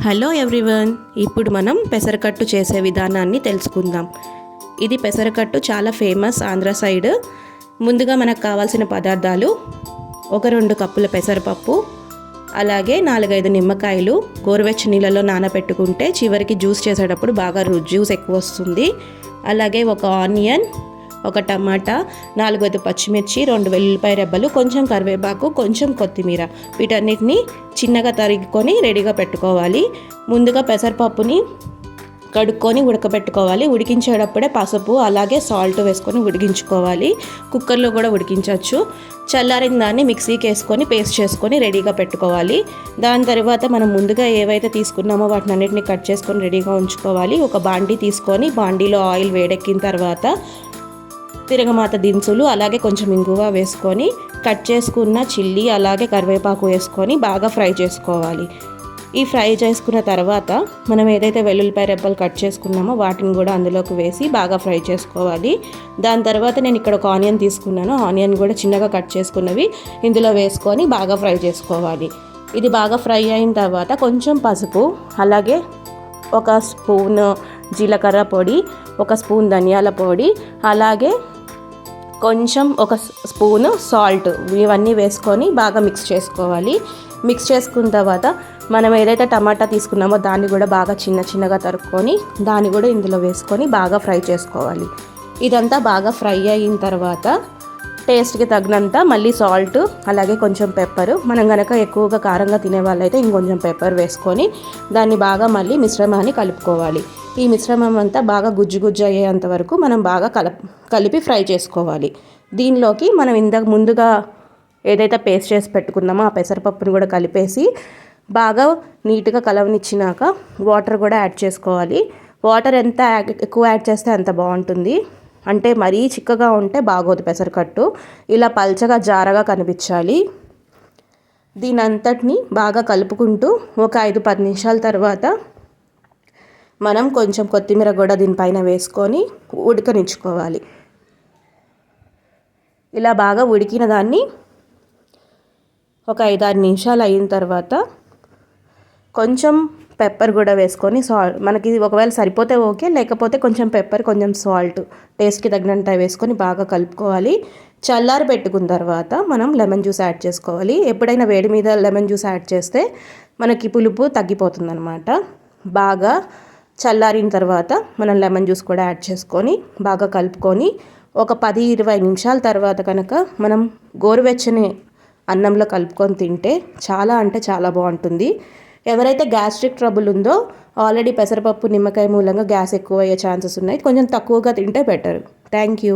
Hello everyone, ఇప్పుడు మనం పెసరకట్టు చేసే విధానాన్ని తెలుసుకుందాం. ఇది పెసరకట్టు చాలా ఫేమస్ ఆంధ్ర సైడ్. ముందుగా మనకు కావాల్సిన పదార్థాలు: 1-2 కప్పుల పెసరపప్పు, అలాగే 4-5 నిమ్మకాయలు గోరువెచ్చని నీళ్ళలో నానబెట్టుకుంటే చివరికి జ్యూస్ చేసేటప్పుడు బాగా జ్యూస్ ఎక్కువ వస్తుంది. అలాగే 1 ఆనియన్, 1 టమాటా, 4-5 పచ్చిమిర్చి, 2 వెల్లుల్లిపాయ రెబ్బలు, కొంచెం కరివేపాకు, కొంచెం కొత్తిమీర, వీటన్నిటిని చిన్నగా తరిగికొని రెడీగా పెట్టుకోవాలి. ముందుగా పెసరపప్పుని కడుక్కొని ఉడకబెట్టుకోవాలి. ఉడికించేటప్పుడే పసుపు అలాగే సాల్ట్ వేసుకొని ఉడికించుకోవాలి. కుక్కర్లో కూడా ఉడికించవచ్చు. చల్లారిన దాన్ని మిక్సీకి వేసుకొని పేస్ట్ చేసుకొని రెడీగా పెట్టుకోవాలి. దాని తర్వాత మనం ముందుగా ఏవైతే తీసుకున్నామో వాటిని అన్నిటిని కట్ చేసుకొని రెడీగా ఉంచుకోవాలి. ఒక బాండీ తీసుకొని బాండీలో ఆయిల్ వేడెక్కిన తర్వాత తిరగమాత దినుసులు అలాగే కొంచెం ఇంగువ వేసుకొని కట్ చేసుకున్న చిల్లీ అలాగే కరివేపాకు వేసుకొని బాగా ఫ్రై చేసుకోవాలి. ఈ ఫ్రై చేసుకున్న తర్వాత మనం ఏదైతే వెల్లుల్లిపాయ రెబ్బలు కట్ చేసుకున్నామో వాటిని కూడా అందులోకి వేసి బాగా ఫ్రై చేసుకోవాలి. దాని తర్వాత నేను ఇక్కడ 1 ఆనియన్ తీసుకున్నాను. ఆనియన్ కూడా చిన్నగా కట్ చేసుకున్నవి ఇందులో వేసుకొని బాగా ఫ్రై చేసుకోవాలి. ఇది బాగా ఫ్రై అయిన తర్వాత కొంచెం పసుపు, అలాగే 1 స్పూన్ జీలకర్ర పొడి, 1 స్పూన్ ధనియాల పొడి, అలాగే కొంచెం 1 స్పూను సాల్ట్, ఇవన్నీ వేసుకొని బాగా మిక్స్ చేసుకోవాలి. మిక్స్ చేసుకున్న తర్వాత మనం ఏదైతే టమాటా తీసుకున్నామో దాన్ని కూడా బాగా చిన్నగా తరుక్కొని దాన్ని కూడా ఇందులో వేసుకొని బాగా ఫ్రై చేసుకోవాలి. ఇదంతా బాగా ఫ్రై అయిన తర్వాత టేస్ట్కి తగినంత మళ్ళీ సాల్ట్ అలాగే కొంచెం పెప్పరు, మనం కనుక ఎక్కువగా కారంగా తినే వాళ్ళైతే ఇంకొంచెం పెప్పర్ వేసుకొని దాన్ని బాగా మళ్ళీ మిశ్రమాన్ని కలుపుకోవాలి. ఈ మిశ్రమం అంతా బాగా గుజ్జు అయ్యేంత వరకు మనం బాగా కలిపి ఫ్రై చేసుకోవాలి. దీనిలోకి మనం ముందుగా ఏదైతే పేస్ట్ చేసి పెట్టుకున్నామో ఆ పెసరపప్పుని కూడా కలిపేసి బాగా నీట్గా కలవనిచ్చినాక వాటర్ కూడా యాడ్ చేసుకోవాలి. వాటర్ ఎంత ఎక్కువ యాడ్ చేస్తే అంత బాగుంటుంది. అంటే మరీ చిక్కగా ఉంటే బాగోదు పెసరకట్టు. ఇలా పల్చగా జారగా కనిపించాలి. దీని అంతటిని బాగా కలుపుకుంటూ ఒక 5-10 నిమిషాల తర్వాత మనం కొంచెం కొత్తిమీర కూడా దీనిపైన వేసుకొని ఉడకనిచ్చుకోవాలి. ఇలా బాగా ఉడికిన దాన్ని ఒక 5-6 నిమిషాలు అయిన తర్వాత కొంచెం పెప్పర్ కూడా వేసుకొని మనకి ఒకవేళ సరిపోతే ఓకే, లేకపోతే కొంచెం పెప్పర్ కొంచెం సాల్ట్ టేస్ట్కి తగినంత వేసుకొని బాగా కలుపుకోవాలి. చల్లారి పెట్టుకున్న తర్వాత మనం లెమన్ జ్యూస్ యాడ్ చేసుకోవాలి. ఎప్పుడైనా వేడి మీద లెమన్ జ్యూస్ యాడ్ చేస్తే మనకి పులుపు తగ్గిపోతుంది అన్నమాట. బాగా చల్లారిన తర్వాత మనం లెమన్ జ్యూస్ కూడా యాడ్ చేసుకొని బాగా కలుపుకొని ఒక 10-20 నిమిషాల తర్వాత కనుక మనం గోరువెచ్చని అన్నంలో కలుపుకొని తింటే చాలా అంటే చాలా బాగుంటుంది. ఎవరైతే గ్యాస్ట్రిక్ ట్రబుల్ ఉందో ఆల్రెడీ పెసరపప్పు నిమ్మకాయ మూలంగా గ్యాస్ ఎక్కువ అయ్యే ఛాన్సెస్ ఉన్నాయి. కొంచెం తక్కువగా తింటే బెటర్. Thank you.